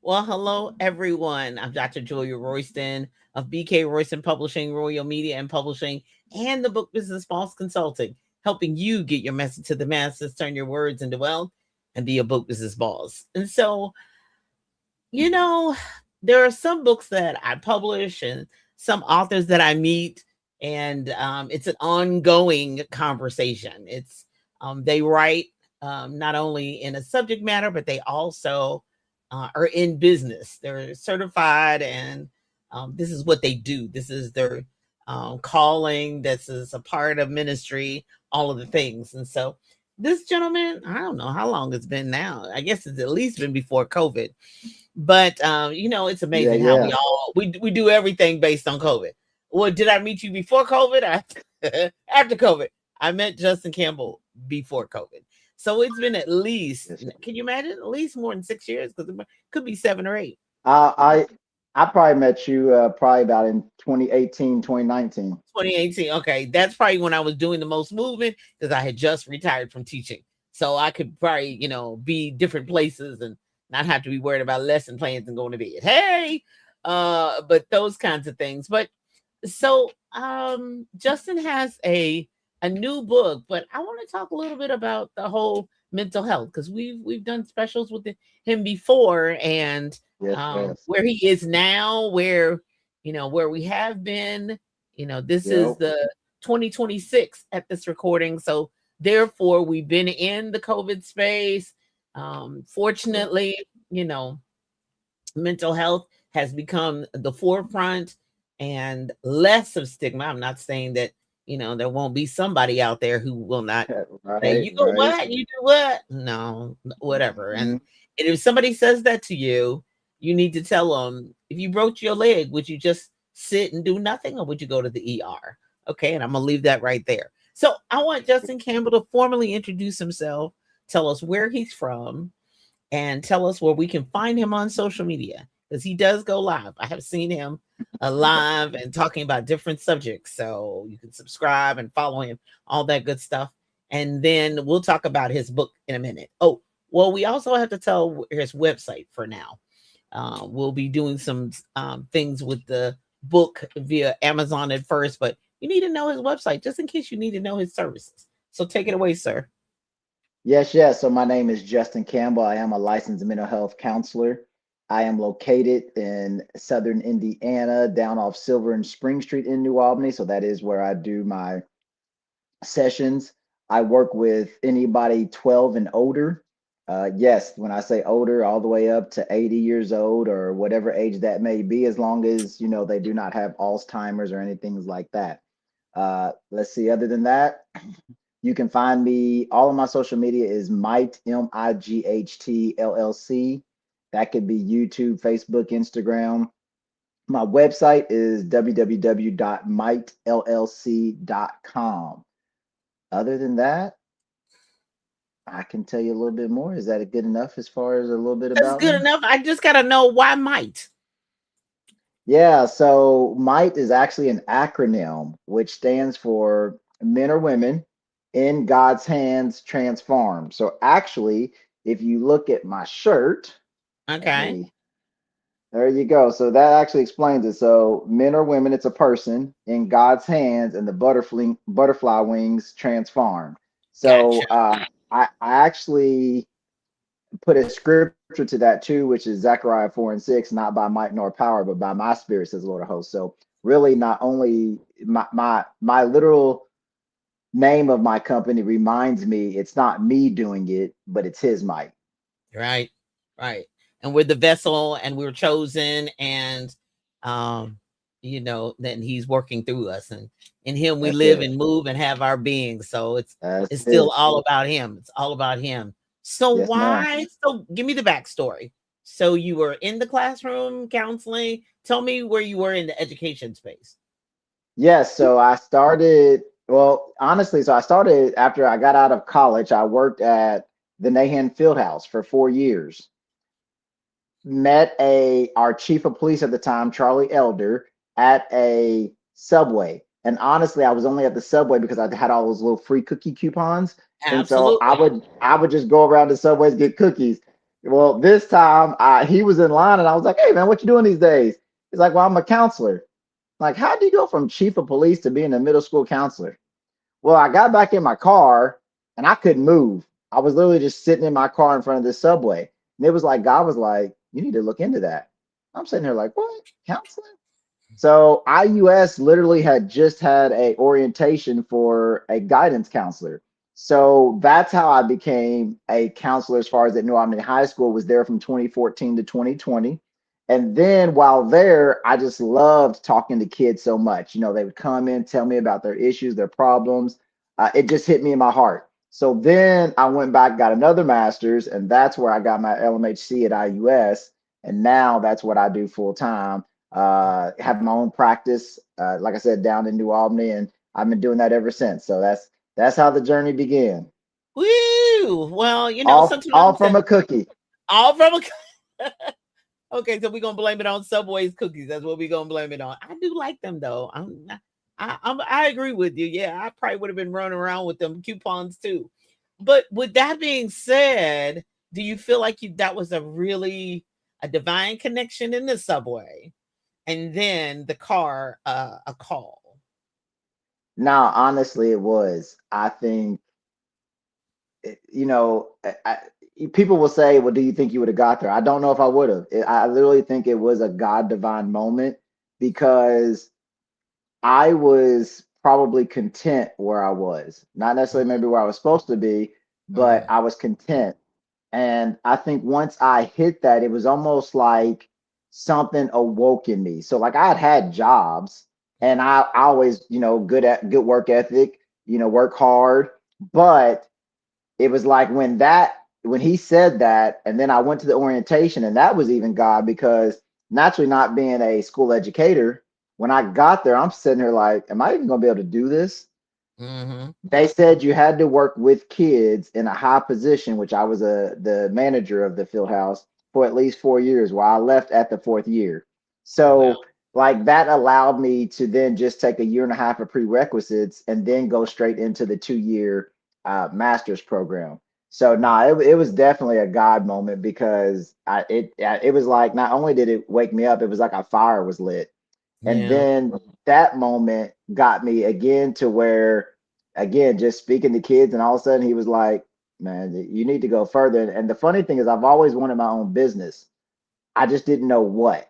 Well, hello, everyone. I'm Dr. Julia Royston of BK Royston Publishing, Royal Media and Publishing, and the Book Business Boss Consulting, helping you get your message to the masses, turn your words into wealth, and be a book business boss. And so, you know, there are some books that I publish and some authors that I meet, and it's an ongoing conversation. They write not only in a subject matter, but they also are in business. They're certified, and this is what they do. This is their calling. This is a part of ministry. All of the things, and so this gentleman, I don't know how long it's been now. I guess it's at least been before COVID, but it's Yeah, amazing how yeah. we do everything based on COVID. Well, did I meet you before COVID? After COVID? I met Justin Campbell before COVID. So it's been at least, Yes, can you imagine? At least more than 6 years, because it could be 7 or 8. I I probably met you probably about in 2018, 2019. 2018. Okay, that's probably when I was doing the most movement because I had just retired from teaching. So I could probably, be different places and not have to be worried about lesson plans and going to bed. Hey, but those kinds of things. But so Justin has a new book, but I want to talk a little bit about the whole mental health because we've done specials with him before, and Yes, yes. where he is now, where we have been. This is Yep. the 2026 at this recording, so therefore we've been in the COVID space. Fortunately, you know, mental health has become the forefront and less of stigma. I'm not saying that, there won't be somebody out there who will not say, Right, you go right. what? You do what? No, whatever. Mhm. And if somebody says that to you, you need to tell them, if you broke your leg, would you just sit and do nothing or would you go to the ER? Okay. And I'm going to leave that right there. So I want Justin Campbell to formally introduce himself, tell us where he's from, and tell us where we can find him on social media because he does go live. I have seen him live and talking about different subjects. So you can subscribe and follow him, all that good stuff. And then we'll talk about his book in a minute. Oh, well, we also have to tell his website for now. We'll be doing some things with the book via Amazon at first, but you need to know his website just in case you need to know his services. So take it away, sir. Yes, yes. So my name is Justin Campbell. I am a licensed mental health counselor. I am located in Southern Indiana, down off Silver and Spring Street in New Albany. So that is where I do my sessions. I work with anybody 12 and older. Yes, when I say older, all the way up to 80 years old or whatever age that may be, as long as they do not have Alzheimer's or anything like that. Let's see. Other than that, you can find me. All of my social media is Might Might LLC. That could be YouTube, Facebook, Instagram. My website is www.mightllc.com. Other than that, I can tell you a little bit more. Is that good enough as far as a little bit That's about good me? enough. I just got to know why might. Yeah, so MIGHT is actually an acronym which stands for Men or Women in God's Hands Transformed. So actually, if you look at my shirt, let Okay. me, there you go. So that actually explains it. So men or women, it's a person in God's hands and the butterfly wings transformed. So Gotcha. I actually put a scripture to that too, which is Zechariah 4:6, not by might nor power, but by my spirit, says the Lord of hosts. So really not only my literal name of my company reminds me it's not me doing it, but it's his might. Right. Right. And we're the vessel and we're chosen and then he's working through us and in him we That's live it. and move and have our being. So it's That's still it. all about him. It's all about him. So Yes, ma'am. why? So give me the backstory. So you were in the classroom counseling. Tell me where you were in the education space. Yes, so I started, well, honestly, so I started after I got out of college. I worked at the Nahan Fieldhouse for 4 years. Met a our chief of police at the time, Charlie Elder, at a Subway. And honestly, I was only at the Subway because I had all those little free cookie coupons. And so Absolutely. I would just go around the Subways get cookies. Well, this time he was in line and I was like, hey man, what you doing these days? He's like, well, I'm a counselor. Like, how do you go from chief of police to being a middle school counselor? Well, I got back in my car and I couldn't move. I was literally just sitting in my car in front of this subway. And it was like, God was like, you need to look into that. I'm sitting here like, what? Counseling? So IUS literally had just had a orientation for a guidance counselor. So that's how I became a counselor as far as at New Albany High School, was there from 2014 to 2020. And then while there, I just loved talking to kids so much. You know, they would come in, tell me about their issues, their problems. It just hit me in my heart. So then I went back, got another master's, and that's where I got my LMHC at IUS. And now that's what I do full time. Have my own practice, like I said, down in New Albany, and I've been doing that ever since. So that's how the journey began. Woo! Well, All sometimes from a cookie. all from a okay, so we're gonna blame it on Subway's cookies. That's what we're gonna blame it on. I do like them though. I agree with you. Yeah, I probably would have been running around with them coupons too. But with that being said, do you feel like that was a divine connection in the subway, and then the car a call? Now, honestly, it was. I think, you know, people will say, well, do you think you would have got there? I don't know if I would have. I literally think it was a God divine moment because I was probably content where I was, not necessarily maybe where I was supposed to be, but Mm, I was content. And I think once I hit that, it was almost like something awoke in me. So like I had jobs and I always, you know, good work ethic, you know, work hard. But it was like when he said that, and then I went to the orientation, and that was even God because naturally not being a school educator, when I got there, I'm sitting here like, am I even gonna be able to do this? mm-hmm. They said you had to work with kids in a high position, which I was the manager of the field house for at least 4 years, while I left at the fourth year. Wow. So like that allowed me to then just take a year and a half of prerequisites and then go straight into the 2 year master's program. So nah, it was definitely a God moment because it was like not only did it wake me up, it was like a fire was lit. And Yeah. then that moment got me again to where, again, just speaking to kids, and all of a sudden he was like, man, you need to go further. And the funny thing is, I've always wanted my own business. I just didn't know what.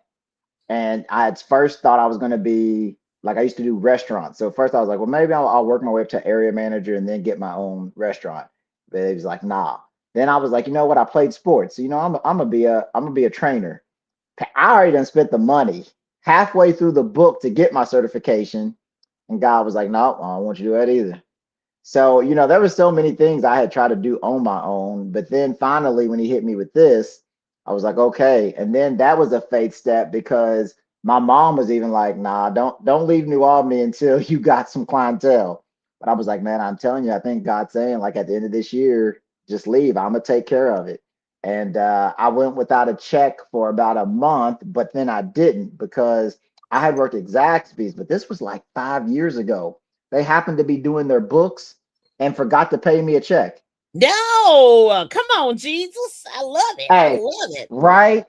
And I at first thought I was going to be like, I used to do restaurants. So first I was like, well, maybe I'll work my way up to area manager and then get my own restaurant. But it was like, nah. Then I was like, you know what? I played sports. So, you know, I'm gonna be a trainer. I already done spent the money halfway through the book to get my certification. And God was like, no, I don't want you to do that either. So, you know, there were so many things I had tried to do on my own. But then finally, when he hit me with this, I was like, okay. And then that was a faith step because my mom was even like, nah, don't leave New Albany until you got some clientele. But I was like, man, I'm telling you, I think God's saying like at the end of this year, just leave. I'm gonna take care of it. And I went without a check for about a month, but then I didn't because I had worked at Zaxby's, but this was like 5 years ago. They happened to be doing their books and forgot to pay me a check. No, come on, Jesus. I love it. I Hey, love it. right?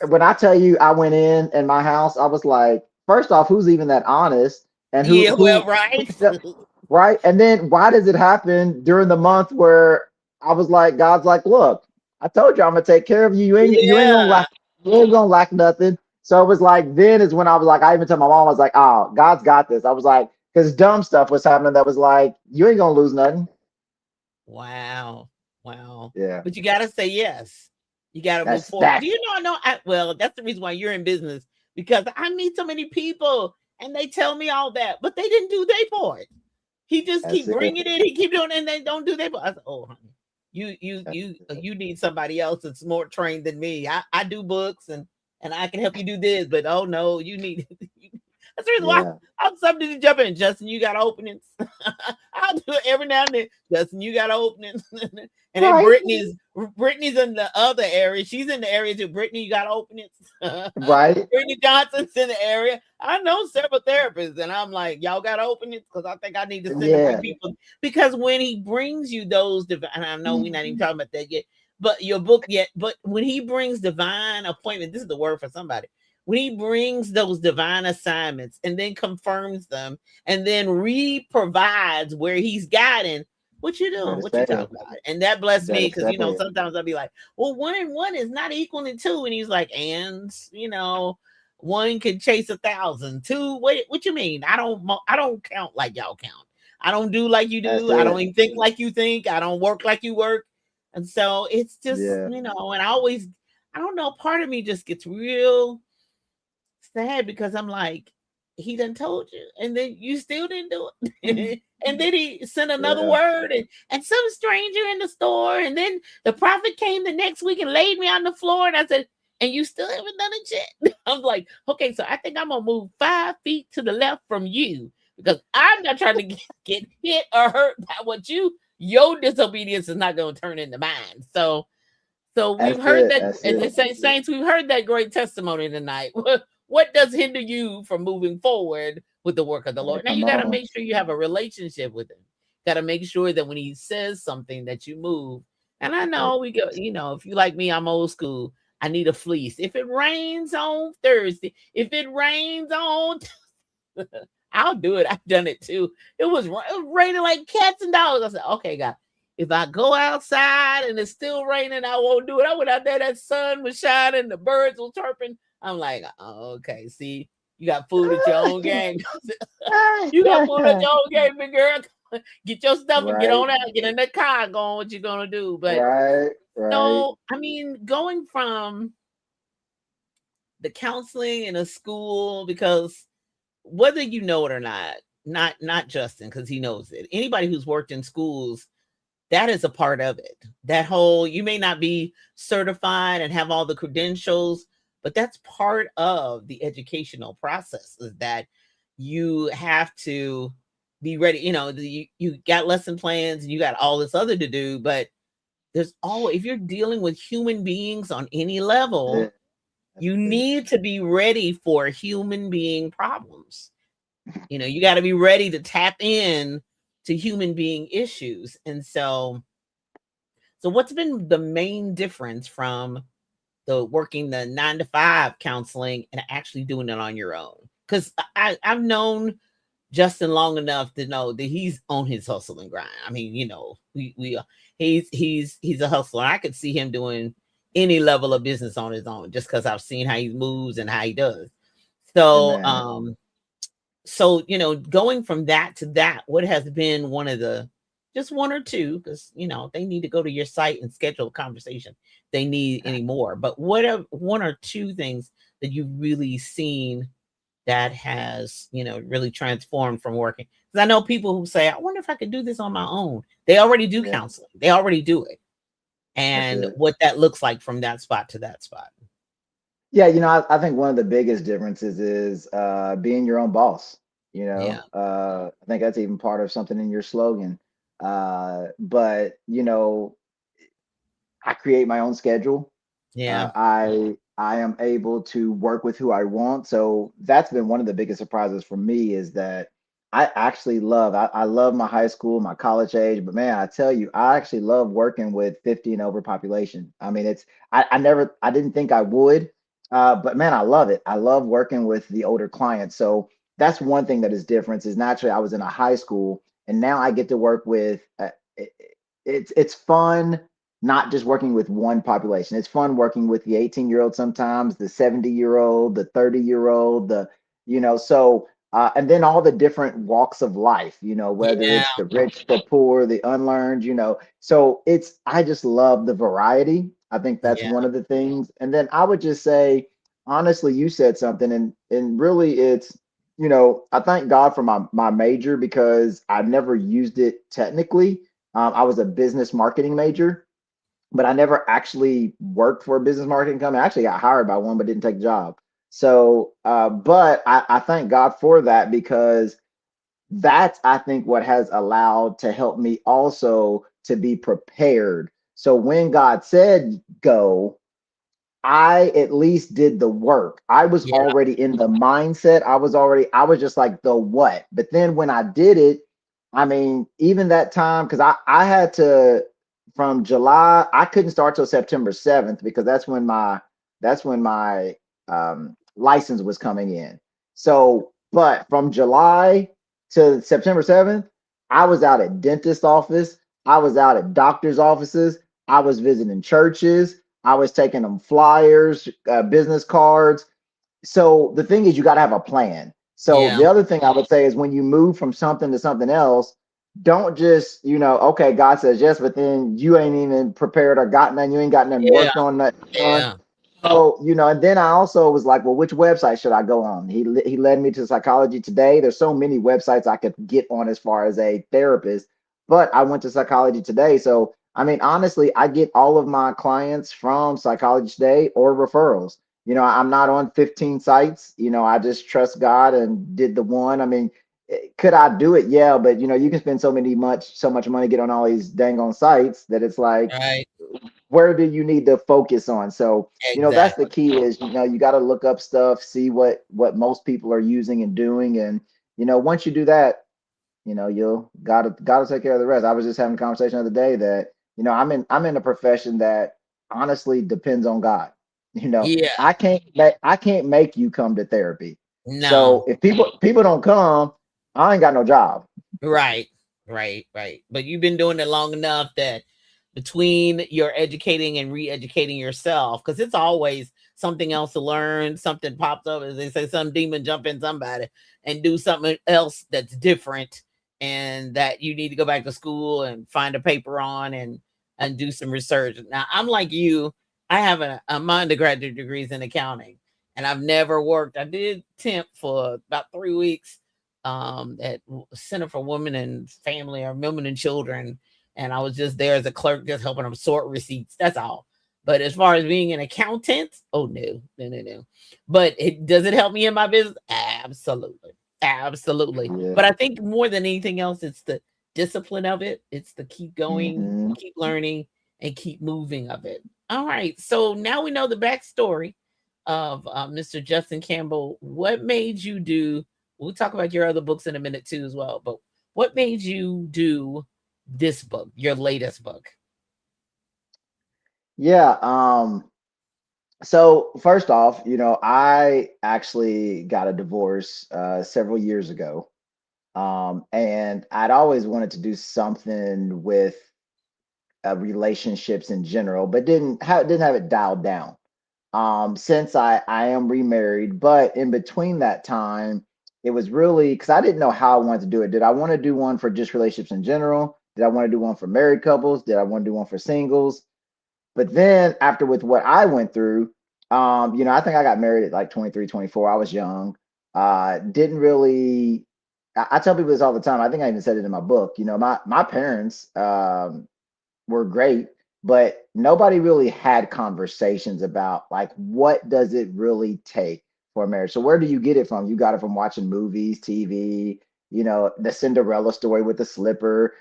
When I tell you I went in my house, I was like, first off, who's even that honest? And Yeah, well, right. right? And then why does it happen during the month where I was like, God's like, look, I told you I'm gonna take care of you. Yeah. You ain't gonna lack nothing. So it was like then is when I was like, I even told my mom, I was like, oh, God's got this. I was like, because dumb stuff was happening that was like, you ain't gonna lose nothing. Wow. Wow. Yeah, But you got to say yes. You got to move that's forward. Do that. you know? Well, that's the reason why you're in business because I meet so many people and they tell me all that, but they didn't do their part. He just That's keep it. bringing it. He keep doing it, and they don't do their part. I said, "Oh, honey, That's it. you need somebody else that's more trained than me. I do books and I can help you do this, but oh no, you need." That's the reason why Yeah. I'm something to jump in. Justin, you got openings. I'll do it every now and then. Justin, you got openings. And then Right. Brittany's in the other area. She's in the area too. Brittany, you got openings. Right. Brittany Johnson's in the area. I know several therapists, and I'm like, y'all got openings because I think I need to send a few Yeah. people. Because when he brings you those, and I know we're not even Mhm. talking about that yet. but your book yet. But when he brings divine appointment, this is the word for somebody. When he brings those divine assignments and then confirms them and then re-provides where he's guiding, what you doing? Better What you say talking it. about? And that blessed me Better because say it. sometimes I'll be like, well, 1 and 1 is not equaling two. And he's like, and one can chase 1,000. Two, what you mean? I don't count like y'all count. I don't do like you That's do. I don't it. even think like you think. I don't work like you work. And so it's just, Yeah. and I don't know, part of me just gets real sad because I'm like, he done told you, and then you still didn't do it. And then he sent another Yeah. word, and some stranger in the store, and then the prophet came the next week and laid me on the floor, and I said, and you still haven't done it yet. I'm like, okay, so I think I'm gonna move 5 feet to the left from you because I'm not trying to get hit or hurt by your disobedience is not gonna turn into mine. So we've That's heard it. that, That's as they it. say, saints, we've heard that great testimony tonight. What does hinder you from moving forward with the work of the Hey, Lord? Now come you got to on. make sure you have a relationship with him. Got to make sure that when he says something that you move. And I Yep. know we go, if you like me, I'm old school. I need a fleece. If it rains on Thursday, if it rains on I'll do it. I've done it too. It was raining like cats and dogs. I said, okay, God, if I go outside and it's still raining, I won't do it. I went out there, that sun was shining, the birds were chirping. I'm like, oh, okay, see, you got food at your own game. You got food at your own game, big girl. Get your stuff and get Right. on out, get in the car, go on what you're gonna do. But Right. Right. no, I mean, going from the counseling in a school, because whether you know it or not Justin, because he knows it. Anybody who's worked in schools, that is a part of it. That whole, you may not be certified and have all the credentials, but that's part of the educational process, is that you have to be ready. You got lesson plans and you got all this other to do, but there's always, if you're dealing with human beings on any level, That's you it. need to be ready for human being problems. You got to be ready to tap in to human being issues. And so what's been the main difference from the working the 9 to 5 counseling and actually doing it on your own? Because I've known Justin long enough to know that he's on his hustle and grind. I mean, he's a hustler. I could see him doing any level of business on his own just because I've seen how he moves and how he does. So Amen. going from that to that, what has been one of the, just one or two, because they need to go to your site and schedule a conversation if they need any more, but what are one or two things that you've really seen that has really transformed from working? Because I know people who say, I wonder if I could do this on my own. They already do Yeah. counseling, they already do it, That's and it. what that looks like from that spot to that spot. Yeah, I think one of the biggest differences is being your own boss. Yeah, I think that's even part of something in your slogan. But I create my own schedule. yeah, I am able to work with who I want. So that's been one of the biggest surprises for me, is that I actually I love my high school, my college age, but man, I tell you, I actually love working with 50 and over population. I mean, I didn't think I would, but man, I love it. I love working with the older clients. So that's one thing that is different, is naturally I was in a high school and now I get to work with, it's fun not just working with one population. It's fun working with the 18-year-old sometimes, the 70-year-old, the 30-year-old, so and then all the different walks of life, whether yeah, it's the rich, the poor, the unlearned, So I just love the variety. I think that's yeah, one of the things. And then I would just say, honestly, you said something, and really it's, I thank God for my major, because I've never used it technically. I was a business marketing major, but I never actually worked for a business marketing company. I actually got hired by one, but didn't take the job. So, but I thank God for that, because that's, I think, what has allowed to help me also to be prepared. So when God said go, I at least did the work. I was yeah, already in the mindset. I was just like, the what? But then when I did it, I mean, even that time, because I had to from July, I couldn't start till September 7th because that's when my license was coming in. So, but from July to September 7th, I was out at dentist office, I was out at doctor's offices, I was visiting churches, I was taking them flyers, business cards. So the thing is, you got to have a plan. So Yeah. the other thing I would say is when you move from something to something else, don't just, okay, God says yes, but then you ain't even prepared or got none, you ain't got nothing Yeah. worked on, nothing done. Yeah. So, and then I also was like, well, which website should I go on? He led me to Psychology Today. There's so many websites I could get on as far as a therapist, but I went to Psychology Today. So, I mean, honestly, I get all of my clients from Psychology Today or referrals. I'm not on 15 sites. I just trust God and did the one. I mean, could I do it? Yeah, but you can spend so much money get on all these dang on sites that it's like, Right. where do you need to focus on? So, that's the Exactly. key is, you got to look up stuff, see what most people are using and doing. And, once you do that, you'll gotta take care of the rest. I was just having a conversation the other day that, I'm in a profession that honestly depends on God. Yeah. I can't make you come to therapy. No. So if people don't come, I ain't got no job. Right, right. But you've been doing it long enough that between your educating and re-educating yourself, because it's always something else to learn, something pops up, as they say, some demon jump in somebody and do something else that's different, and that you need to go back to school and find a paper on and do some research. Now, I'm like you, I have my undergraduate degrees in accounting, and I've never worked. I did temp for about 3 weeks at Center for Women and Family or Women and Children. And I was just there as a clerk, just helping them sort receipts. That's all. But as far as being an accountant, oh no. But does it help me in my business? Absolutely. Absolutely. Yeah. But I think more than anything else, it's the discipline of it. It's the keep going, Hmm. keep learning, and keep moving of it. All right. So now we know the backstory of Mr. Justin Campbell. What made you do? We'll talk about your other books in a minute too, as well. But what made you do this book, your latest book? Yeah. So first off, I actually got a divorce several years ago. And I'd always wanted to do something with relationships in general, but didn't have it dialed down. Since I am remarried, but in between that time, it was really because I didn't know how I wanted to do it. Did I want to do one for just relationships in general? Did I want to do one for married couples? Did I want to do one for singles? But then after with what I went through, I think I got married at like 23, 24. I was young. Didn't really I tell people this all the time. I think I even said it in my book. My parents were great, but nobody really had conversations about like what does it really take for a marriage. So where do you get it from? You got it from watching movies, TV, the Cinderella story with the slipper,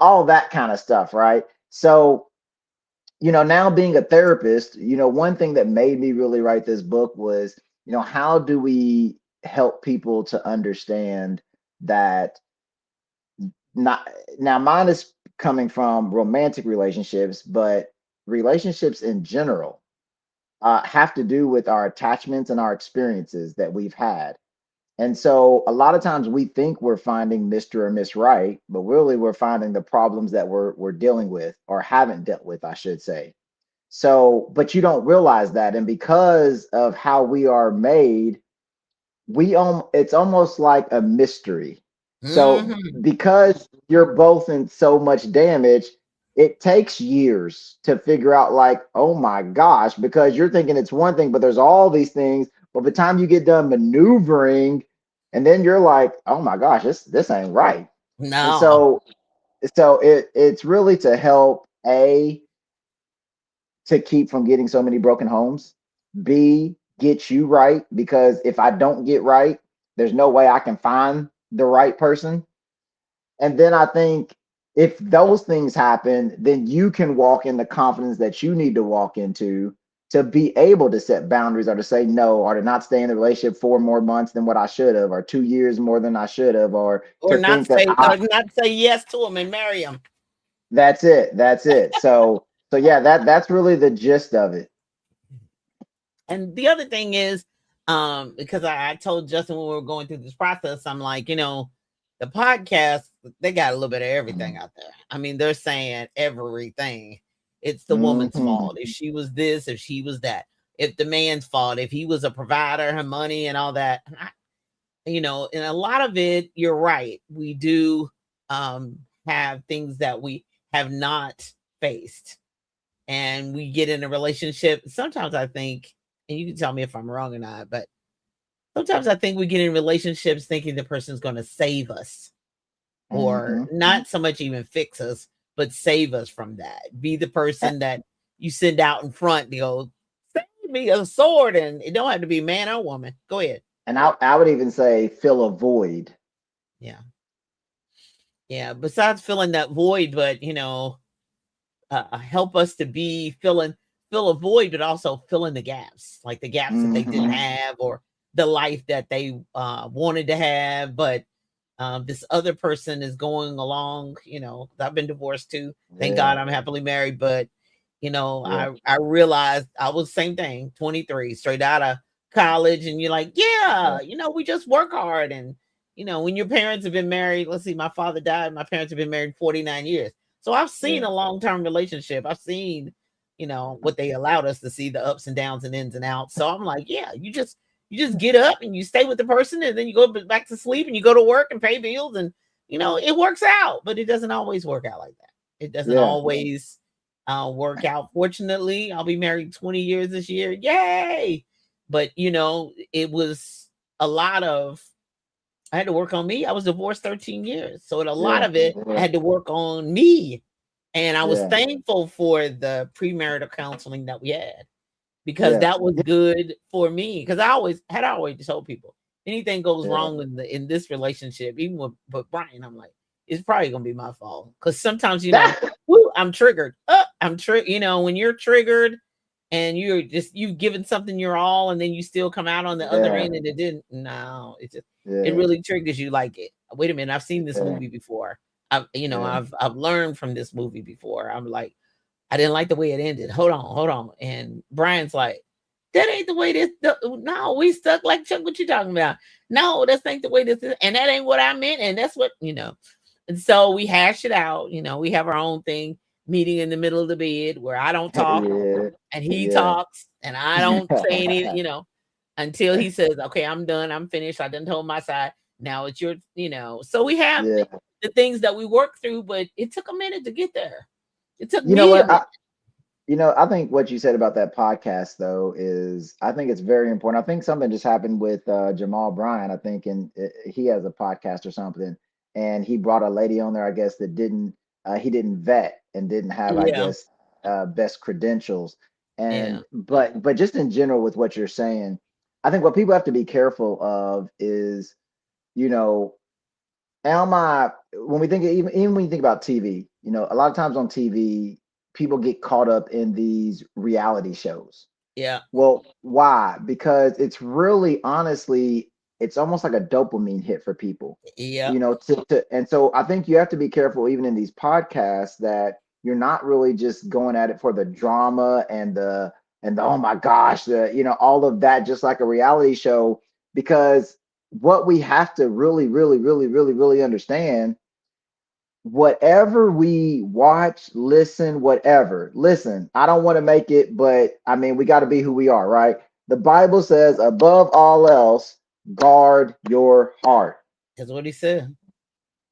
all that kind of stuff, right? So now being a therapist, one thing that made me really write this book was, how do we help people to understand that not now mine is coming from romantic relationships, but relationships in general have to do with our attachments and our experiences that we've had. And so a lot of times we think we're finding Mr. or Miss Right, but really we're finding the problems that we're dealing with or haven't dealt with, I should say. So, but you don't realize that. And because of how we are made, it's almost like a mystery. So, Hmm. because you're both in so much damage, it takes years to figure out, like, oh my gosh, because you're thinking it's one thing, but there's all these things. But by the time you get done maneuvering, and then you're like, oh my gosh, this ain't right. And No. so it's really to help to keep from getting so many broken homes. B, get you right, because if I don't get right, there's no way I can find the right person. And then I think if those things happen, then you can walk in the confidence that you need to walk into to be able to set boundaries or to say no or to not stay in the relationship 4 more months than what I should have or 2 years more than I should have or Or to not think that say, or not say yes to them and marry them. That's it. That's it. So yeah, that's really the gist of it. And the other thing is, because I told Justin when we were going through this process, I'm like, the podcast, they got a little bit of everything out there. I mean, they're saying everything. It's the woman's Hmm. fault. If she was this, if she was that, if the man's fault, if he was a provider, her money and all that. And a lot of it, you're right. We do have things that we have not faced, and we get in a relationship. Sometimes I think, and you can tell me if I'm wrong or not, but sometimes I think we get in relationships thinking the person's going to save us, or Hmm. not so much even fix us, but save us from that. Be the person that you send out in front to go, save me a sword. And it don't have to be man or woman. Go ahead. And I would even say fill a void. Yeah. Yeah. Besides filling that void, but, help us to be fill a void, but also fill in the gaps, like the gaps that they didn't Hmm. have, or the life that they wanted to have, but this other person is going along. 'Cause I've been divorced too. Thank God Yeah. I'm happily married, but Yeah. I realized I was same thing, 23, straight out of college, and you're like, Yeah. yeah, we just work hard. And when your parents have been married, let's see, my father died, my parents have been married 49 years. So I've seen Yeah. a long-term relationship. I've seen, what they allowed us to see, the ups and downs and ins and outs. So I'm like, yeah, you just get up and you stay with the person, and then you go back to sleep and you go to work and pay bills, and it works out. But it doesn't always work out like that. It doesn't Yeah. always work out. Fortunately, I'll be married 20 years this year. Yay! But it was a lot of, I had to work on me. I was divorced 13 years. So a lot Yeah. of it, I Yeah. had to work on me. And I was Yeah. thankful for the premarital counseling that we had, because Yeah. that was good for me. Because I always told people, anything goes Yeah. wrong in this relationship, even with Brian, I'm like, it's probably gonna be my fault. Because sometimes, woo, I'm triggered. I'm triggered. When you're triggered and you've given something your all, and then you still come out on the other Yeah. end and it didn't. No, it Yeah. really triggers you. Like, wait a minute, I've seen this Yeah. movie before. I've you know Yeah. I've learned from this movie before. I'm like, I didn't like the way it ended. Hold on, hold on. And Brian's like, that ain't the way this. No, we stuck like Chuck. What you talking about? No, that's ain't the way this is, and that ain't what I meant, and that's what. And so we hash it out. We have our own thing, meeting in the middle of the bed where I don't talk Yeah. and he Yeah. talks, and I don't say any. Until he says, "Okay, I'm done. I'm finished. I done told my side. Now it's your." So we have Yeah. the things that we work through, but it took a minute to get there. It took You know me a what? minute. I think what you said about that podcast though is I think it's very important. I think something just happened with Jamal Bryan. I think, and he has a podcast or something, and he brought a lady on there, I guess, that didn't he didn't vet and didn't have, I Yeah, guess, best credentials. yeah, And but just in general with what you're saying, I think what people have to be careful of is, you know, am I when we think even when you think about TV, a lot of times on TV, people get caught up in these reality shows. yeah, Well, why? Because it's really honestly, it's almost like a dopamine hit for people. yeah. And so I think you have to be careful even in these podcasts that you're not really just going at it for the drama and the oh my gosh, all of that, just like a reality show. Because what we have to really, really, really, really, really understand, whatever we watch, listen, whatever. Listen, I don't want to make it, but I mean, we got to be who we are, right? The Bible says, above all else, guard your heart. That's what he said.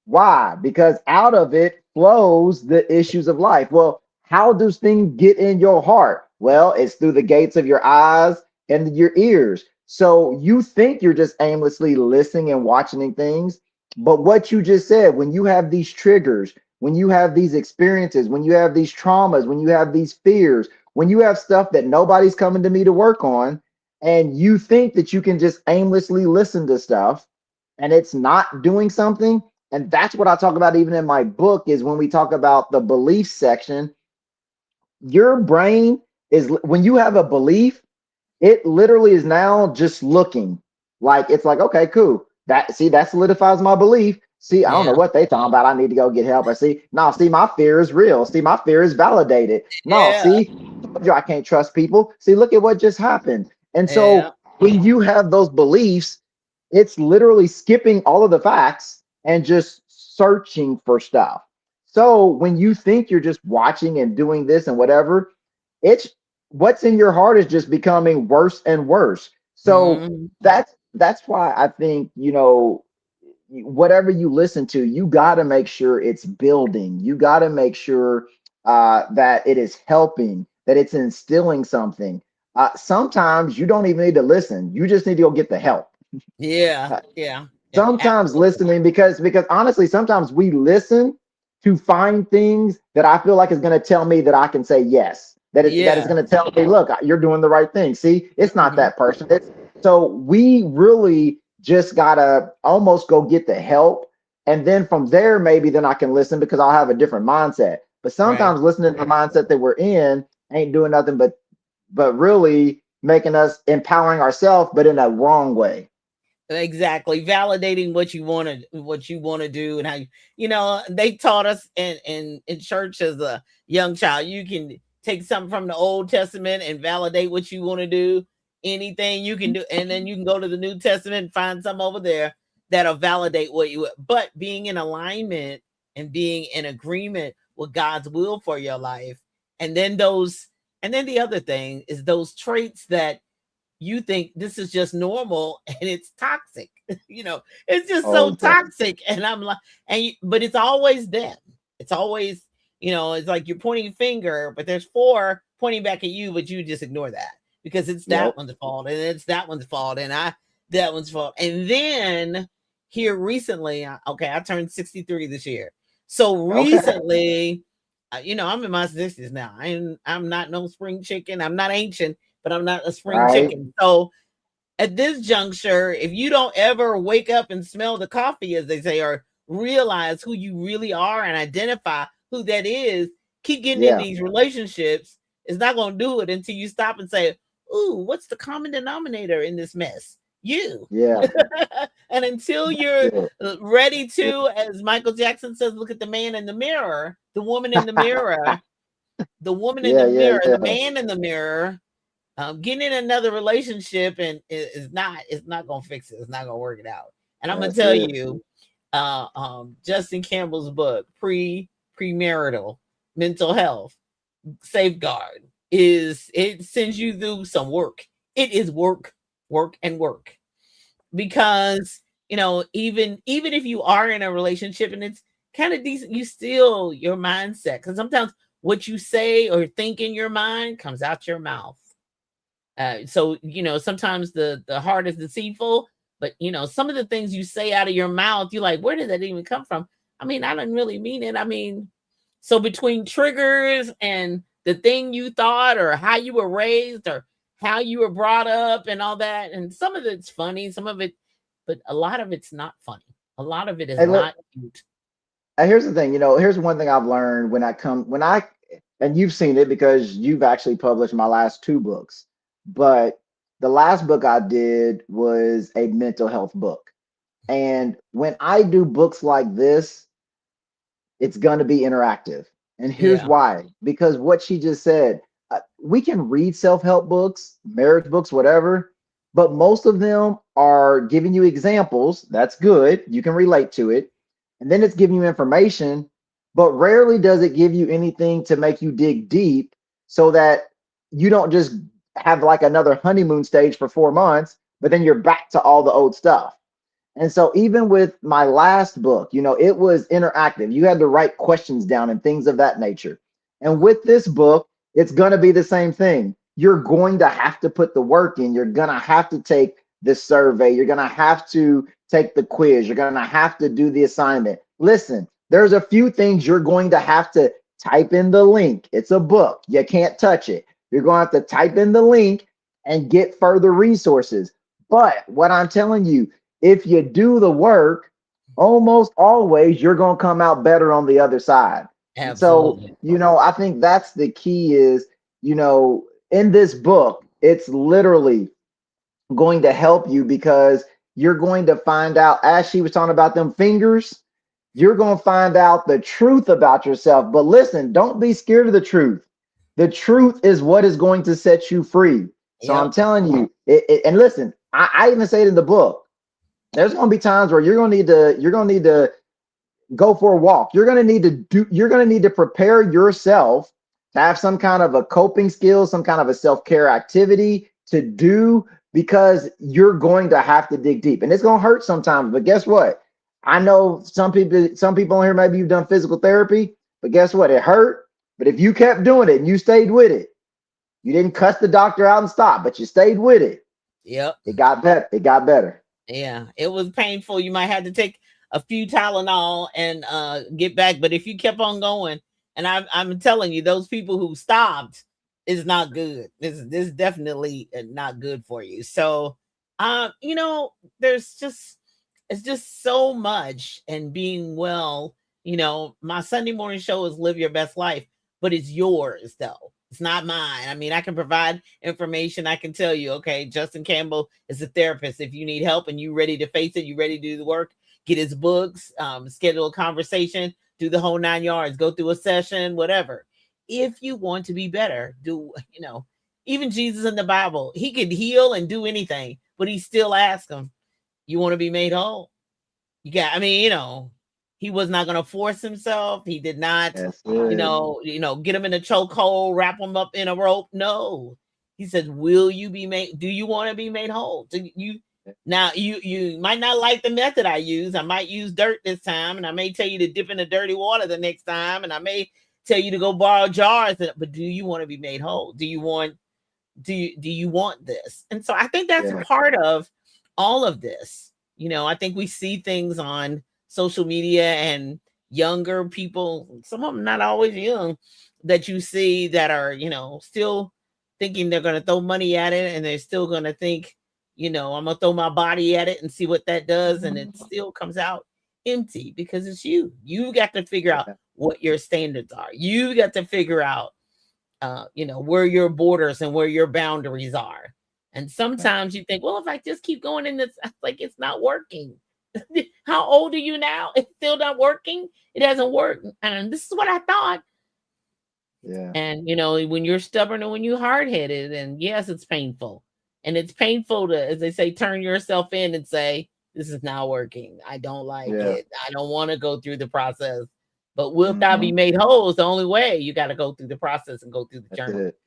Why? Because out of it flows the issues of life. Well, how does things get in your heart? Well, it's through the gates of your eyes and your ears. So you think you're just aimlessly listening and watching things. But what you just said, when you have these triggers, when you have these experiences, when you have these traumas, when you have these fears, when you have stuff that nobody's coming to me to work on, and you think that you can just aimlessly listen to stuff and it's not doing something, and that's what I talk about even in my book, is when we talk about the belief section, your brain is, when you have a belief, it literally is now just looking like, it's like, okay, cool. That solidifies my belief. See, I don't know Yeah. what they talking about. I need to go get help. I see, no, see, my fear is real. See, my fear is validated. No, Yeah. see, I told you I can't trust people. See, look at what just happened. And Yeah. so when you have those beliefs, it's literally skipping all of the facts and just searching for stuff. So when you think you're just watching and doing this and whatever, it's what's in your heart is just becoming worse and worse. So Mhm. that's why I think, whatever you listen to, you got to make sure it's building. You got to make sure that it is helping, that it's instilling something. Sometimes you don't even need to listen. You just need to go get the help. Yeah. Uh, Yeah. Yeah. Sometimes Absolutely. listening because honestly, sometimes we listen to find things that I feel like is going to tell me that I can say yes. That is Yeah. going to tell me, look, you're doing the right thing. See, it's not Mhm. that person. So we really just gotta almost go get the help, and then from there maybe then I can listen because I'll have a different mindset. But Right. sometimes listening to the mindset that we're in ain't doing nothing but really making us empowering ourselves, but in a wrong way. Exactly. Validating what you want to do and how they taught us in church as a young child. You can take something from the Old Testament and validate what you want to do. Anything you can do, and then you can go to the New Testament and find some over there that'll validate what you but being in alignment and being in agreement with God's will for your life. And then those and then the other thing is those traits that you think this is just normal and it's toxic. It's just Oh so yeah. toxic. And I'm like, but it's always them. It's always, it's like you're pointing a finger, but there's four pointing back at you, but you just ignore that because it's that Yep. one's fault and it's that one's fault and that one's fault. And then here recently, okay, I turned 63 this year. So Okay. recently, I'm in my 60s now. I'm not no spring chicken. I'm not ancient, but I'm not a spring Right. chicken. So at this juncture, if you don't ever wake up and smell the coffee, as they say, or realize who you really are and identify who that is, keep getting in Yeah. these relationships. It's not going to do it until you stop and say, "Ooh, what's the common denominator in this mess? You." Yeah. And until you're Yeah. ready to, as Michael Jackson says, look at the man in the mirror, the woman in the mirror, the woman in the Yeah. Yeah. mirror, the Yeah. man in the mirror, getting in another relationship and it's not gonna fix it. It's not gonna work it out. And I'm gonna That's tell it. you, Justin Campbell's book, Premarital Mental Health Safeguard, is it sends you through some work. It is work, work, and work because even if you are in a relationship and it's kind of decent, you still your mindset because sometimes what you say or think in your mind comes out your mouth. So sometimes the heart is deceitful, but some of the things you say out of your mouth, you're like, where did that even come from? I mean, I didn't really mean it. I mean, so between triggers and the thing you thought, or how you were raised, or how you were brought up, and all that, and some of it's funny, some of it, but a lot of it's not funny. A lot of it is Hey, look, not cute. here's the thing. Here's one thing I've learned and you've seen it because you've actually published my last two books. But the last book I did was a mental health book. And when I do books like this, it's going to be interactive. And here's Yeah, why, because what she just said, we can read self help books, marriage books, whatever, but most of them are giving you examples. That's good. You can relate to it. And then it's giving you information, but rarely does it give you anything to make you dig deep so that you don't just have like another honeymoon stage for 4 months, but then you're back to all the old stuff. And so even with my last book, it was interactive. You had to write questions down and things of that nature. And with this book, it's going to be the same thing. You're going to have to put the work in. You're going to have to take the survey. You're going to have to take the quiz. You're going to have to do the assignment. Listen, there's a few things you're going to have to type in the link. It's a book. You can't touch it. You're going to have to type in the link and get further resources. But what I'm telling you, if you do the work, almost always you're going to come out better on the other side. And so, absolutely. I think that's the key is, in this book, it's literally going to help you because you're going to find out, as she was talking about them fingers, You're going to find out the truth about yourself. But listen, don't be scared of the truth. The truth is what is going to set you free. So I'm Yep. telling you, and listen, I even say it in the book. There's going to be times where you're going to need to go for a walk. You're going to need to prepare yourself to have some kind of a coping skill, some kind of a self-care activity to do, because you're going to have to dig deep. And it's going to hurt sometimes, but guess what? I know some people on here, maybe you've done physical therapy, but guess what? It hurt. But if you kept doing it and you stayed with it, you didn't cuss the doctor out and stop, but you stayed with it. Yep. It got better. It got better. Yeah, it was painful. You might have to take a few Tylenol and get back, but if you kept on going, and I'm telling you, those people who stopped is not good. This is definitely not good for you. So, you know, there's just it's just so much, and being well. You know, my Sunday morning show is Live Your Best Life, but it's yours though. It's not mine. I mean, I can provide information. I can tell you, okay, Justin Campbell is a therapist. If you need help and you ready to face it, you ready to do the work, get his books, schedule a conversation, do the whole 9 yards, go through a session, whatever. If you want to be better, do, you know, even Jesus in the Bible, he could heal and do anything, but he still asked him, you want to be made whole? You got, I mean, you know, he was not going to force himself. He did not, That's it. get him in a chokehold, wrap him up in a rope. No, he says, "Will you be made? Do you want to be made whole? Do you now? You might not like the method I use. I might use dirt this time, and I may tell you to dip in the dirty water the next time, and I may tell you to go borrow jars. But do you want to be made whole? Do you want this? And so I think that's Yeah. part of all of this. I think we see things on social media, and younger people, some of them not always young, that you see that are, still thinking they're going to throw money at it, and they're still going to think, I'm going to throw my body at it and see what that does. And it still comes out empty, because it's you. You got to figure out Yeah. what your standards are. You got to figure out where your borders and where your boundaries are. And sometimes you think, well, if I just keep going in this, like, it's not working. How old are you now? It's still not working. It hasn't worked. And this is what I thought. Yeah. And when you're stubborn and when you're hard headed, and yes, it's painful. And it's painful to, as they say, turn yourself in and say, this is not working. I don't like Yeah. it. I don't want to go through the process. But wilt thou be Hmm. made whole is the only way. You got to go through the process and go through the That's journey. it.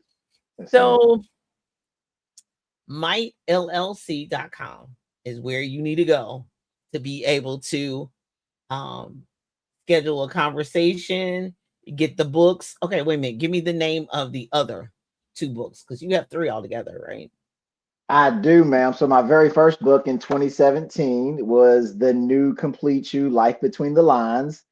That's it. So mightllc.com is where you need to go to be able to um, schedule a conversation, get the books. Okay, wait a minute. Give me the name of the other two books, because you have three altogether, right? I do, ma'am. So my very first book in 2017 was The New Complete You: Life Between the Lines.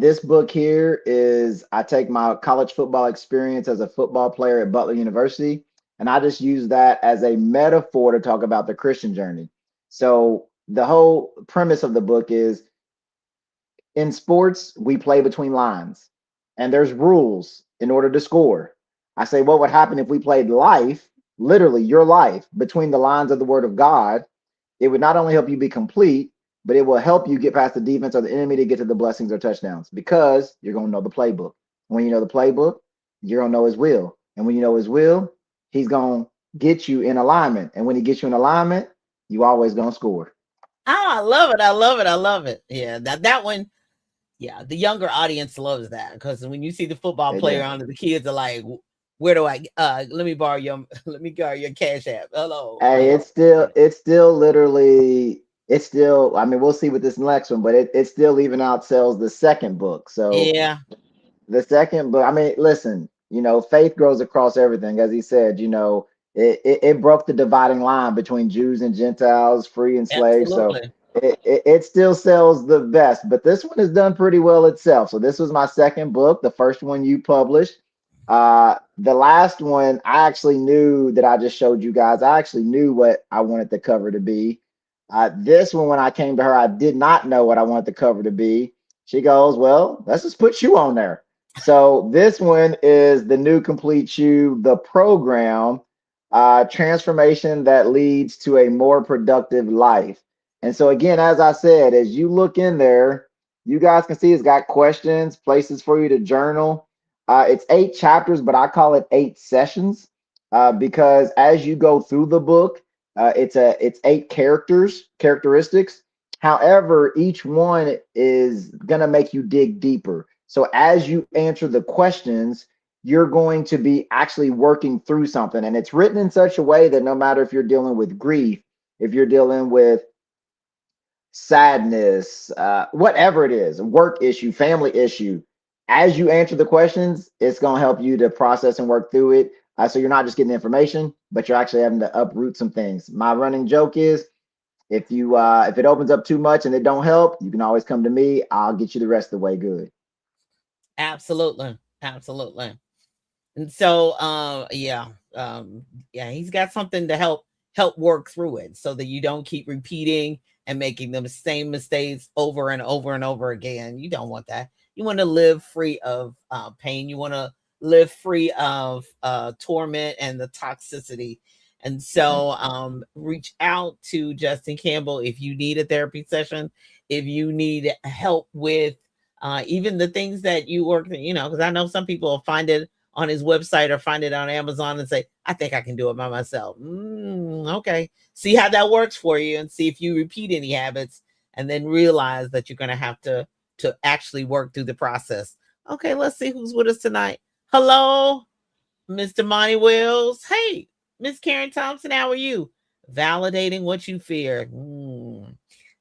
This book here is, I take my college football experience as a football player at Butler University, and I just use that as a metaphor to talk about the Christian journey. So the whole premise of the book is, in sports, we play between lines and there's rules in order to score. I say, what would happen if we played life, literally your life, between the lines of the word of God? It would not only help you be complete, but it will help you get past the defense or the enemy to get to the blessings or touchdowns, because you're going to know the playbook. When you know the playbook, you're going to know his will. And when you know his will, he's going to get you in alignment. And when he gets you in alignment, you always going to score. Oh, I love it. I love it. I love it. Yeah, that one. Yeah, the younger audience loves that, because when you see the football They player do. on it, the kids are like, "Where do I? Let me borrow your, let me borrow your cash app. Hello, Hey, hello." it's still literally, it's still, I mean, we'll see with this next one, but it still even outsells the second book. So Yeah, the second book, I mean, listen, faith grows across everything. As he said, it broke the dividing line between Jews and Gentiles, free and slave. So absolutely. it still sells the best, but this one has done pretty well itself. So this was my second book, the first one you published. The last one, I actually knew that I just showed you guys. I actually knew what I wanted the cover to be. This one, when I came to her, I did not know what I wanted the cover to be. She goes, well, let's just put you on there. So this one is The New Complete You, the program, transformation that leads to a more productive life. And so again, as I said, as you look in there, You guys can see it's got questions, places for you to journal. It's 8 chapters, but I call it 8 sessions because as you go through the book, it's 8 characteristics. However, each one is gonna make you dig deeper. So as you answer the questions, you're going to be actually working through something, and it's written in such a way that no matter if you're dealing with grief, if you're dealing with sadness, whatever it is, a work issue, family issue, as you answer the questions, it's going to help you to process and work through it. So you're not just getting information, but you're actually having to uproot some things. My running joke is if it opens up too much and it don't help, you can always come to me. I'll get you the rest of the way good. Absolutely. Absolutely. And so yeah, yeah, he's got something to help work through it so that you don't keep repeating and making the same mistakes over and over and over again. You don't want that. You want to live free of pain. You want to live free of torment and the toxicity. And so reach out to Justin Campbell if you need a therapy session, if you need help with even the things that you work, because I know some people will find it on his website or find it on Amazon and say, I think I can do it by myself. Okay. See how that works for you and see if you repeat any habits and then realize that you're going to have to actually work through the process. Okay, let's see who's with us tonight. Hello, Mr. Monty Wells. Hey, Miss Karen Thompson, how are you? Validating what you fear.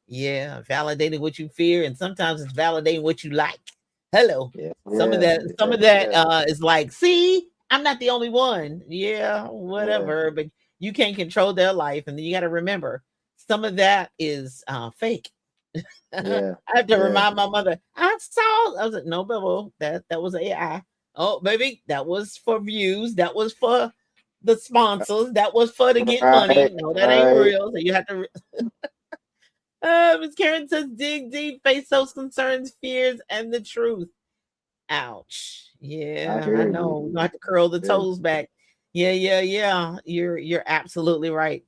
Yeah, validating what you fear, and sometimes it's validating what you like. Hello. Yeah, Some of yeah, that, some yeah, of that yeah, is like, see, I'm not the only one. Yeah, yeah, whatever. But you can't control their life, and then you got to remember, some of that is fake. I yeah, have to yeah. remind my mother. I saw. I was like, no, Bill, that was AI. Oh, baby, that was for views. That was for the sponsors. That was for to get money. Right, No, that ain't right. real. So you have to Miss Karen says, dig deep, face those concerns, fears, and the truth. Ouch. I Yeah, I hear know. you. We're gonna have to curl the Yeah, toes back. Yeah, yeah, yeah. You're absolutely right.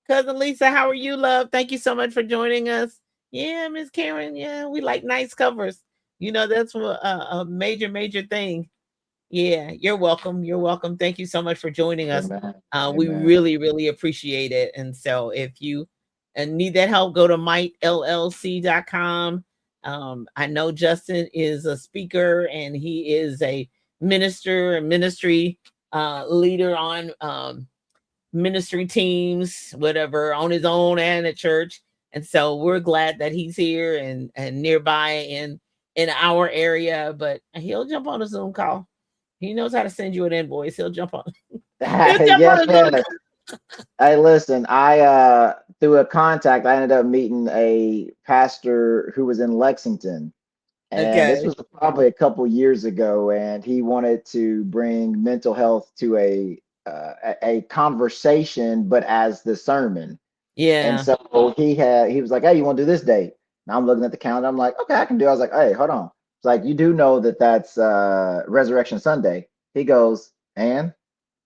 Cousin Lisa, how are you, love? Thank you so much for joining us. Yeah, Miss Karen. Yeah, we like nice covers. That's a major, major thing. Yeah, you're welcome. You're welcome. Thank you so much for joining us. amen, We amen. really, really appreciate it. And so if you need that help, go to mitellc.com. I know Justin is a speaker and he is a minister and ministry leader on ministry teams, whatever, on his own and at church. And so we're glad that he's here and nearby in our area, but he'll jump on a Zoom call. He knows how to send you an invoice. He'll jump on. He'll jump Yes, on a Zoom yes. Hey, listen, I through a contact, I ended up meeting a pastor who was in Lexington, call. and this Okay. was probably a couple years ago, and he wanted to bring mental health to a conversation, but as the sermon. And Yeah. so he was like, "Hey, you want to do this date?" And I'm looking at the calendar. I'm like, "Okay, I can do." I was like, "Hey, hold on." It's like, "You do know that that's Resurrection Sunday." He goes, and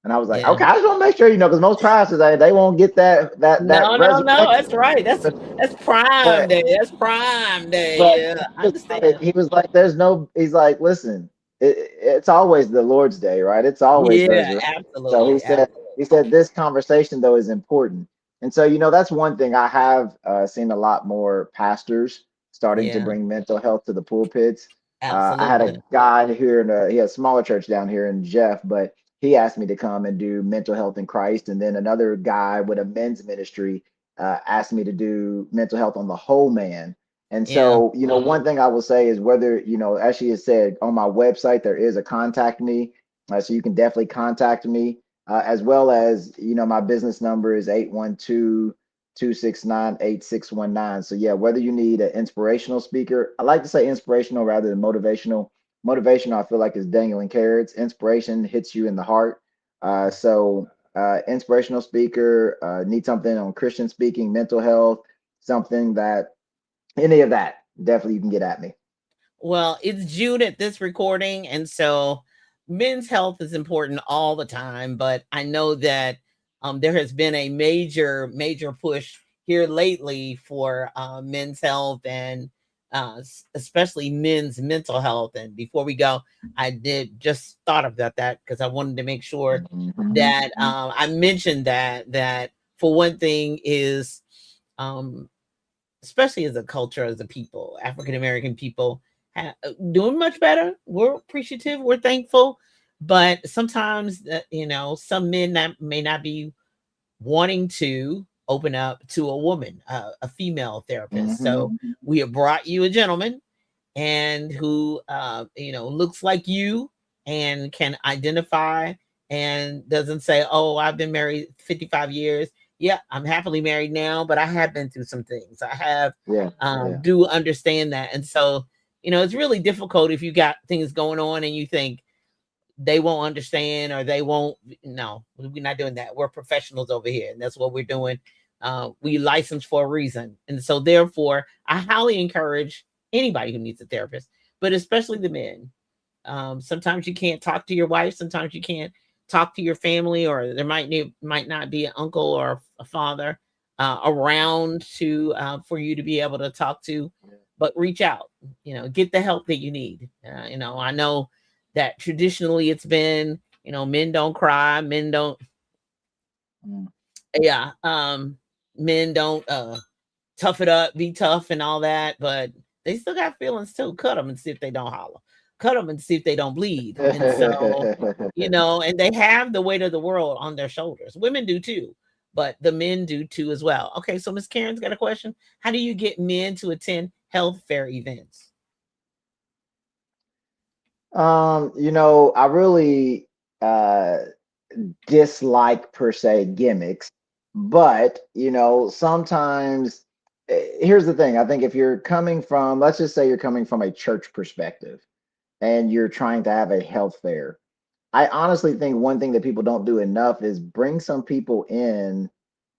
I was like, Yeah. "Okay, I just want to make sure, because most pastors they won't get that No, no, no. resurrection." That's right. That's prime But day. That's prime day. but Yeah. I he was like, understand. he was like, "There's no." He's like, "Listen, it's always the Lord's day, right? It's always Yeah, resurrection." So he absolutely. said, Absolutely. this conversation though is important. And so, that's one thing I have seen a lot more pastors starting to Yeah, bring mental health to the pulpits. I had a absolutely. guy here he had a smaller church down here in Jeff, but he asked me to come and do mental health in Christ. And then another guy with a men's ministry asked me to do mental health on the whole man. And Yeah, so, one thing I will say is whether, as she has said, on my website, there is a contact me. So you can definitely contact me, as well as, my business number is 812-269-8619. So, yeah, whether you need an inspirational speaker, I like to say inspirational rather than motivational. Motivational, I feel like, is dangling carrots. Inspiration hits you in the heart. Inspirational speaker, need something on Christian speaking, mental health, something that any of that, definitely you can get at me. well, it's June at this recording, and so men's health is important all the time. But I know that there has been a major, major push here lately for men's health and especially men's mental health. And before we go, I did just thought about that because I wanted to make sure that Mhm. I mentioned that for one thing is, um, especially as a culture, as a people, African American people doing much better. We're appreciative, we're thankful, but sometimes some men that may not be wanting to open up to a woman, a female therapist. So Mhm. we have brought you a gentleman and who looks like you and can identify and doesn't say, "Oh, I've been married 55 years." Yeah, I'm happily married now, but I have been through some things. I have Yeah, yeah. do understand that. And so, it's really difficult if you got things going on and you think they won't understand or they won't. No, we're not doing that. We're professionals over here, and that's what we're doing. We license for a reason, and so therefore I highly encourage anybody who needs a therapist, but especially the men. Sometimes you can't talk to your wife, sometimes you can't talk to your family, or there might not be an uncle or a father around to for you to be able to talk to. But reach out, get the help that you need. I know that traditionally it's been, men don't cry, men don't, Mm. yeah, men don't tough it up, be tough and all that, but they still got feelings too. Cut them and see if they don't holler. Cut them and see if they don't bleed. And so, and they have the weight of the world on their shoulders. Women do too, but the men do too as well. Okay, so Miss Karen's got a question. How do you get men to attend health fair events? I really uh dislike per se gimmicks, but sometimes here's the thing. I think if you're coming from, let's just say you're coming from a church perspective and you're trying to have a health fair, I honestly think one thing that people don't do enough is bring some people in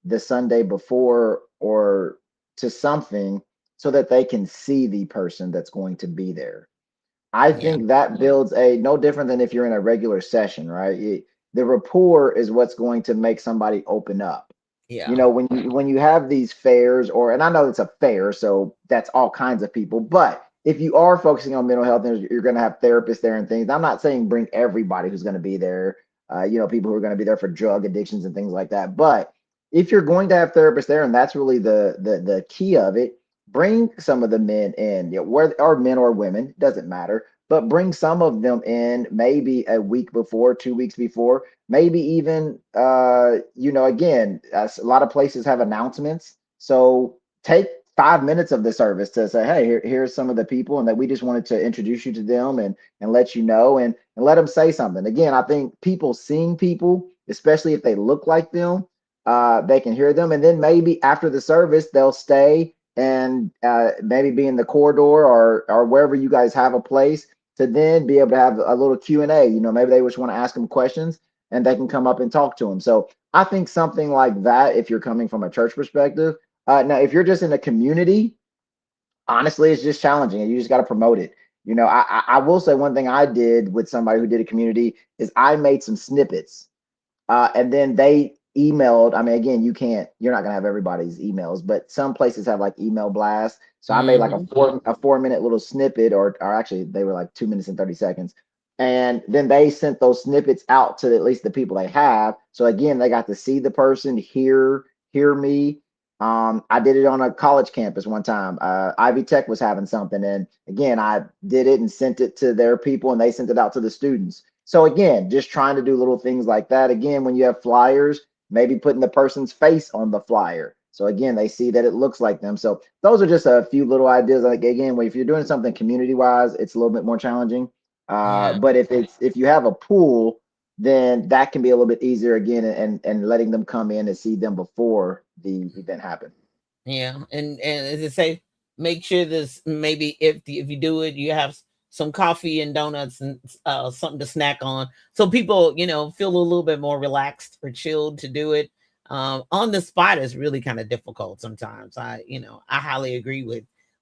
the Sunday before or to something so that they can see the person that's going to be there. I Yeah, think that builds a no different than if you're in a regular session, right? The rapport is what's going to make somebody open up. yeah, When you have these fairs, or and I know it's a fair, so that's all kinds of people, but if you are focusing on mental health and you're going to have therapists there and things, I'm not saying bring everybody who's going to be there, people who are going to be there for drug addictions and things like that, but if you're going to have therapists there, and that's really the key of it, bring some of the men in, where or men or women, doesn't matter, but bring some of them in maybe a week before, 2 weeks before, maybe even again, a lot of places have announcements, so take 5 minutes of the service to say, hey, here's some of the people, and that we just wanted to introduce you to them and let you know, and let them say something. Again, I think people seeing people, especially if they look like them, they can hear them, and then maybe after the service they'll stay and maybe be in the corridor or wherever you guys have a place to then be able to have a little Q&A. Maybe they just want to ask them questions and they can come up and talk to them. So I think something like that, if you're coming from a church perspective. Now, if you're just in a community, honestly, it's just challenging and you just got to promote it. I will say one thing I did with somebody who did a community is I made some snippets, and then they emailed. I mean, again, you're not gonna have everybody's emails, but some places have like email blasts. So I made like a hmm, four minute little snippet, or actually they were like 2 minutes and 30 seconds. And then they sent those snippets out to at least the people they have. So again, they got to see the person, hear me. I did it on a college campus one time. Ivy Tech was having something, and again, I did it and sent it to their people, and they sent it out to the students. So again, just trying to do little things like that. Again, when you have flyers, maybe putting the person's face on the flyer. So again, they see that it looks like them. So those are just a few little ideas. Like again, if you're doing something community wise, it's a little bit more challenging. yeah. But if you have a pool, then that can be a little bit easier again, and letting them come in and see them before the event happens. Yeah, and as I say, make sure this maybe if you do it, you have some coffee and donuts and something to snack on, so people feel a little bit more relaxed or chilled to do it. On the spot is really kind of difficult sometimes. I highly agree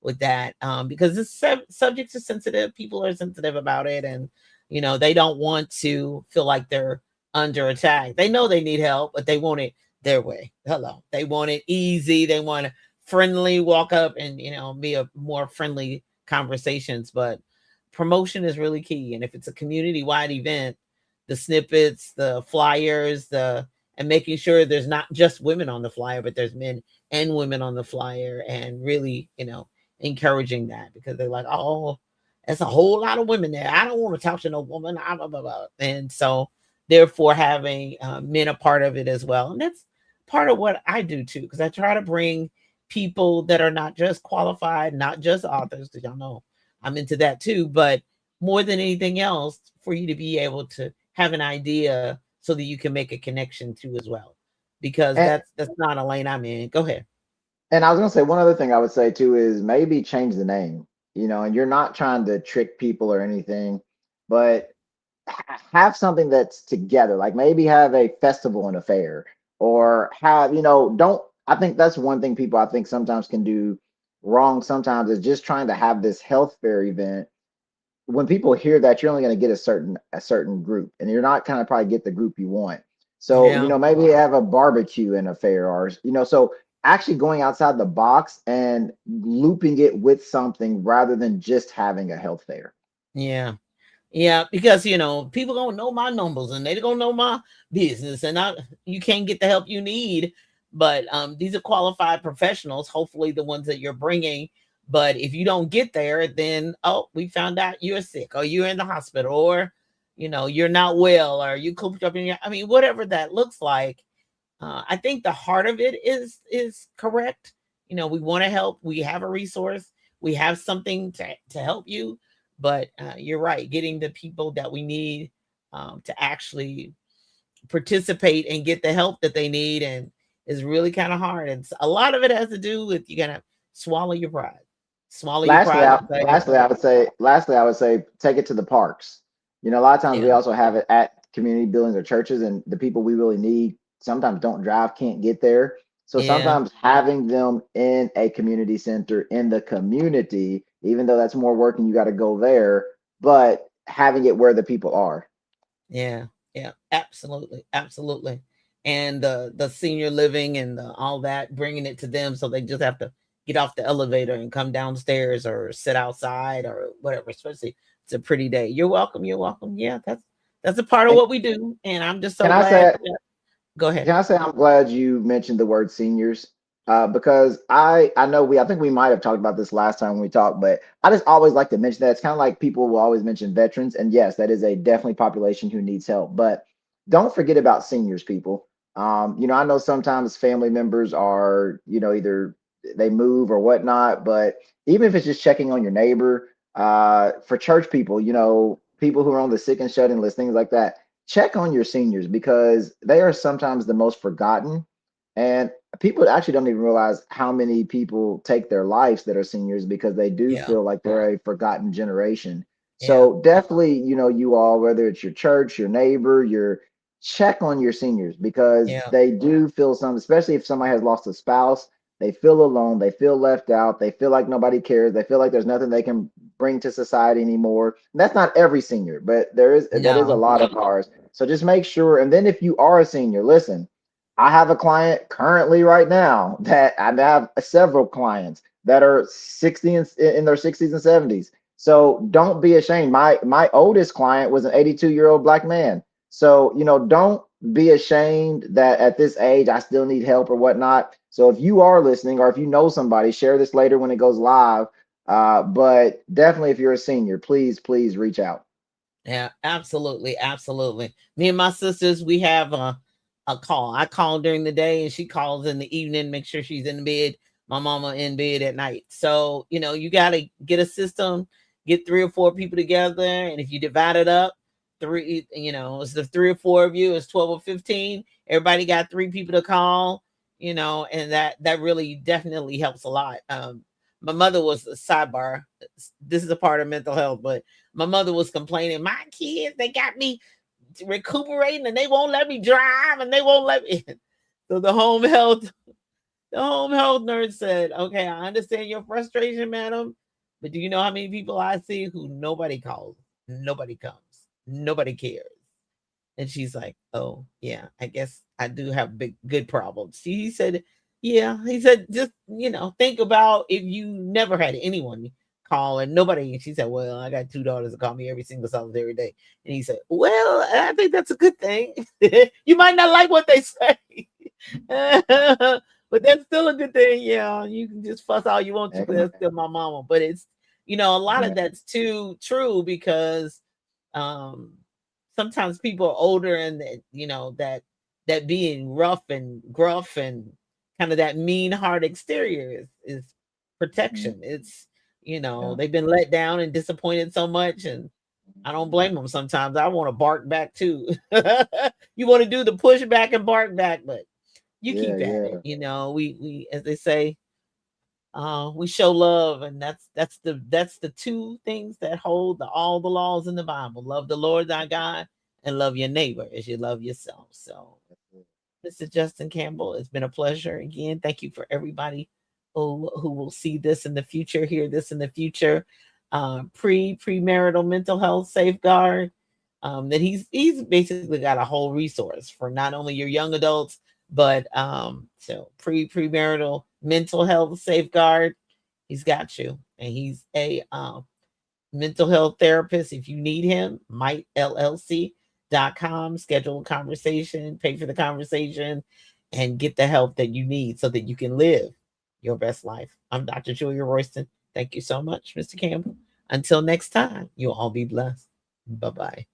with that because this subject is sensitive. People are sensitive about it, and they don't want to feel like they're under attack. They know they need help, but they want it their way. Hello, they want it easy. They want to friendly, walk up and, be a more friendly conversations. But promotion is really key. And if it's a community wide event, the snippets, the flyers, and making sure there's not just women on the flyer, but there's men and women on the flyer, and really, encouraging that, because they're like, oh, that's a whole lot of women there. I don't want to talk to no woman. Blah, blah, blah. And so, therefore, having men a part of it as well. And that's part of what I do too, because I try to bring people that are not just qualified, not just authors, because y'all know I'm into that too, but more than anything else, for you to be able to have an idea so that you can make a connection to as well. Because And that's not a lane I'm in. Go ahead. and I was gonna say one other thing I would say too is maybe change the name, and you're not trying to trick people or anything, but have something that's together. Like maybe have a festival and a fair, or have, don't. I think that's one thing people I think sometimes can do wrong. Sometimes is just trying to have this health fair event. When people hear that, you're only going to get a certain group, and you're not kind of probably get the group you want. So, Yeah. maybe have a barbecue in a fair, or so actually going outside the box and looping it with something rather than just having a health fair. Yeah. Yeah, because people gonna know my numbers and they gonna know my business, and you can't get the help you need. But these are qualified professionals, hopefully the ones that you're bringing. But if you don't get there, then we found out you're sick, or you're in the hospital, or you're not well, or you cooped up in your. I mean, whatever that looks like. I think the heart of it is correct. We want to help. We have a resource. We have something to help you. But you're right. Getting the people that we need to actually participate and get the help that they need, and is really kind of hard. And a lot of it has to do with, you gotta swallow your pride. Swallow your Lastly, pride I, and say, lastly, I would say, take it to the parks. A lot of times we yeah, also have it at community buildings or churches, and the people we really need sometimes don't drive, can't get there. So yeah, sometimes having them in a community center in the community, even though that's more work and you got to go there, but having it where the people are. yeah, yeah, absolutely, absolutely. And the senior living and all that, bringing it to them, so they just have to get off the elevator and come downstairs or sit outside or whatever. Especially it's a pretty day. You're welcome. You're welcome. Yeah, that's a part of And what we do, and I'm just so can I glad. say Go ahead. Can I say I'm glad you mentioned the word seniors? Because I know I think we might have talked about this last time we talked, but I just always like to mention that it's kind of like people will always mention veterans, and yes, that is a definitely population who needs help. But don't forget about seniors, people. I know sometimes family members are, either they move or whatnot, but even if it's just checking on your neighbor, for church people, people who are on the sick and shut-in list, things like that, check on your seniors because they are sometimes the most forgotten. And people actually don't even realize how many people take their lives that are seniors because they do Yeah, feel like they're a forgotten generation. yeah, So definitely, you all, whether it's your church, your neighbor, check on your seniors because yeah, they do feel some, especially if somebody has lost a spouse, they feel alone, they feel left out, they feel like nobody cares, they feel like there's nothing they can bring to society anymore. And that's not every senior, but that is a no, lot of ours. So just make sure. And then if you are a senior, listen, I have a client currently right now that I have several clients that are 60 and in their 60s and 70s. So don't be ashamed. My oldest client was an 82-year-old Black man. So, don't be ashamed that at this age I still need help or whatnot. So if you are listening or if you know somebody, share this later when it goes live. But definitely if you're a senior, please reach out. yeah, absolutely, absolutely. Me and my sisters, we have a call. I call during the day, and she calls in the evening, make sure she's in bed. My mama in bed at night. So you got to get a system, get 3 or 4 people together, and if you divide it up, three, it's the 3 or 4 of you, it's 12 or 15. Everybody got 3 people to call, and that really definitely helps a lot. My mother was a sidebar. This is a part of mental health, but my mother was complaining, my kids, they got me recuperating and they won't let me drive and they won't let me. So the home health nurse said, okay, I understand your frustration, madam, but do you know how many people I see who nobody calls, nobody comes, nobody cares? And she's like, oh, yeah, I guess I do have big, good problems. She said, Yeah, he said, just think about if you never had anyone call and nobody. And she said, "Well, I got two daughters that call me every single solitary day." And he said, "Well, I think that's a good thing. You might not like what they say, but that's still a good thing. Yeah, you can just fuss all you want to, but Excellent. that's still my mama." But it's a lot of Yeah. that's too true because um sometimes people are older and that being rough and gruff and kind of that mean hard exterior is Mhm. protection. It's Yeah. they've been let down and disappointed so much, and I don't blame them. Sometimes I want to bark back too. You want to do the push back and bark back, but you Yeah. keep at it. Yeah. We as they say, we show love, and that's the two things that hold all the laws in the Bible: love the Lord thy God and love your neighbor as you love yourself. So, Mr. Justin Campbell, it's been a pleasure again. Thank you for everybody who will see this in the future, hear this in the future. Premarital mental health safeguard. That he's basically got a whole resource for not only your young adults, but so premarital mental health safeguard. He's got you, and he's a mental health therapist. If you need him, mitellc.com, schedule a conversation, pay for the conversation, and get the help that you need so that you can live your best life. I'm Dr. Julia Royston. Thank you so much, Mr. Campbell. Until next time, you'll all be blessed. Bye bye.